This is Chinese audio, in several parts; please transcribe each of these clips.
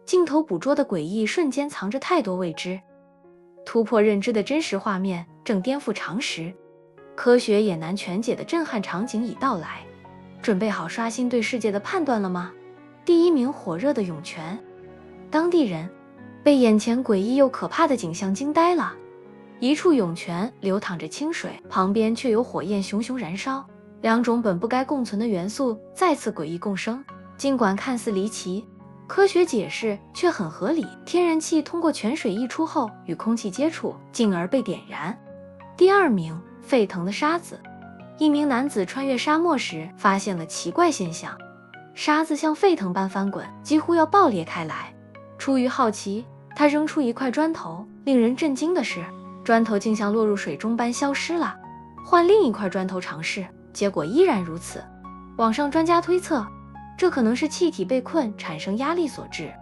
镜头捕捉的诡异瞬间藏着太多未知，突破认知的真实画面正颠覆常识，科学也难全解的震撼场景已到来。准备好刷新对世界的判断了吗？第一名，火热的涌泉。当地人被眼前诡异又可怕的景象惊呆了。一处涌泉流淌着清水，旁边却有火焰熊熊燃烧，两种本不该共存的元素再次诡异共生。尽管看似离奇，科学解释却很合理。天然气通过泉水溢出后与空气接触，进而被点燃。第二名，沸腾的沙子。一名男子穿越沙漠时发现了奇怪现象，沙子像沸腾般翻滚，几乎要爆裂开来。出于好奇，他扔出一块砖头，令人震惊的是，砖头竟像落入水中般消失了。换另一块砖头尝试，结果依然如此。网上专家推测，这可能是气体被困产生压力所致，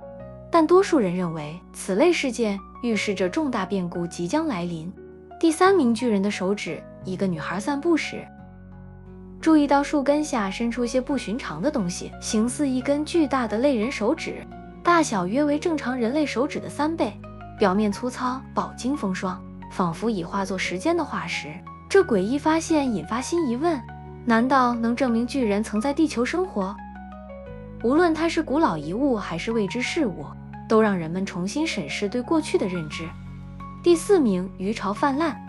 但多数人认为此类事件预示着重大变故即将来临。第三名，巨人的手指。一个女孩散步时，注意到树根下伸出些不寻常的东西，形似一根巨大的类人手指，大小约为正常人类手指的3倍，表面粗糙，饱经风霜，仿佛已化作时间的化石。这诡异发现引发新疑问，难道能证明巨人曾在地球生活？无论它是古老遗物还是未知事物，都让人们重新审视对过去的认知。第四名，鱼潮泛滥。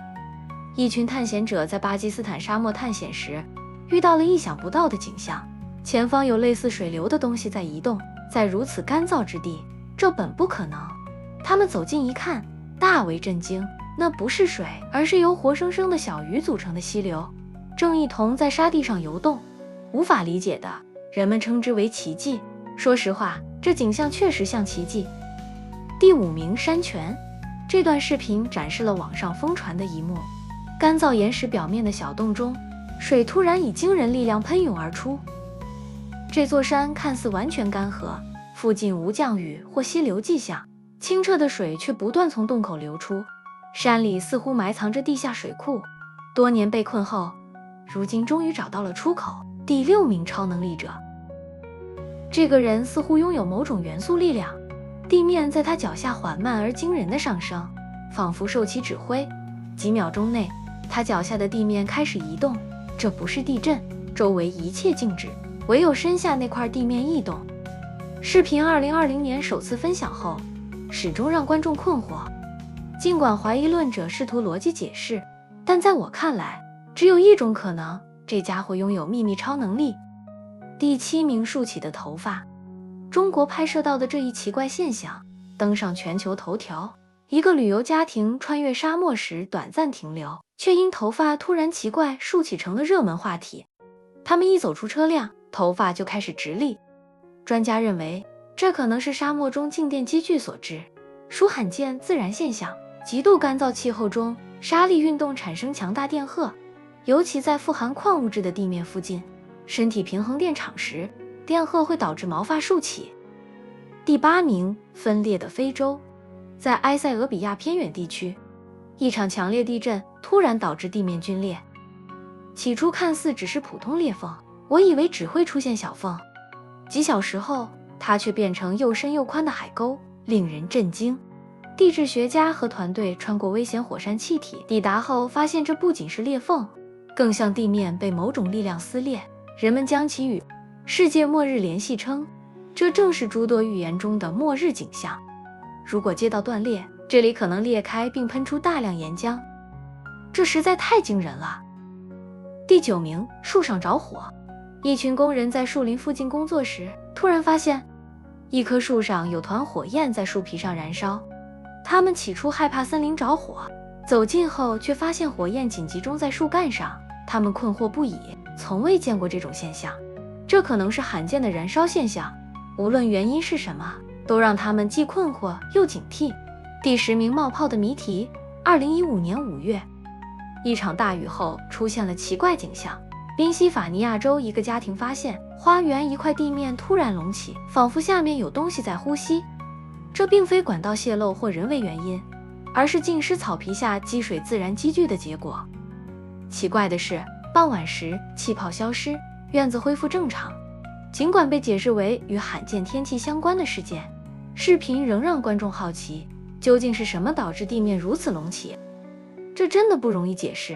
一群探险者在巴基斯坦沙漠探险时，遇到了意想不到的景象，前方有类似水流的东西在移动，在如此干燥之地，这本不可能。他们走近一看，大为震惊，那不是水，而是由活生生的小鱼组成的溪流，正一同在沙地上游动。无法理解的，人们称之为奇迹。说实话，这景象确实像奇迹。第五名，山泉。这段视频展示了网上疯传的一幕，干燥岩石表面的小洞中，水突然以惊人力量喷涌而出。这座山看似完全干涸，附近无降雨或溪流迹象，清澈的水却不断从洞口流出。山里似乎埋藏着地下水库，多年被困后，如今终于找到了出口。第六名，超能力者。这个人似乎拥有某种元素力量，地面在他脚下缓慢而惊人的上升，仿佛受其指挥。几秒钟内，他脚下的地面开始移动，这不是地震，周围一切静止，唯有身下那块地面异动。视频2020年首次分享后，始终让观众困惑。尽管怀疑论者试图逻辑解释，但在我看来，只有一种可能，这家伙拥有秘密超能力。第七名，竖起的头发。中国拍摄到的这一奇怪现象登上全球头条。一个旅游家庭穿越沙漠时短暂停留，却因头发突然奇怪竖起成了热门话题。他们一走出车辆，头发就开始直立。专家认为，这可能是沙漠中静电积聚所致，属罕见自然现象。极度干燥气候中，沙粒运动产生强大电荷，尤其在富含矿物质的地面附近，身体平衡电场时，电荷会导致毛发竖起。第八名，分裂的非洲。在埃塞俄比亚偏远地区，一场强烈地震突然导致地面龟裂。起初看似只是普通裂缝，我以为只会出现小缝，几小时后，它却变成又深又宽的海沟，令人震惊。地质学家和团队穿过危险火山气体抵达后，发现这不仅是裂缝，更像地面被某种力量撕裂。人们将其与世界末日联系称，这正是诸多预言中的末日景象。如果街道断裂，这里可能裂开并喷出大量岩浆，这实在太惊人了。第九名，树上着火。一群工人在树林附近工作时，突然发现一棵树上有团火焰在树皮上燃烧。他们起初害怕森林着火，走近后却发现火焰仅集中在树干上，他们困惑不已，从未见过这种现象。这可能是罕见的燃烧现象，无论原因是什么，都让他们既困惑又警惕。第10名，冒泡的谜题。2015年5月，一场大雨后出现了奇怪景象。宾夕法尼亚州一个家庭发现，花园一块地面突然隆起，仿佛下面有东西在呼吸。这并非管道泄漏或人为原因，而是浸湿草皮下积水自然积聚的结果。奇怪的是，傍晚时气泡消失，院子恢复正常。尽管被解释为与罕见天气相关的事件，视频仍让观众好奇，究竟是什么导致地面如此隆起？这真的不容易解释。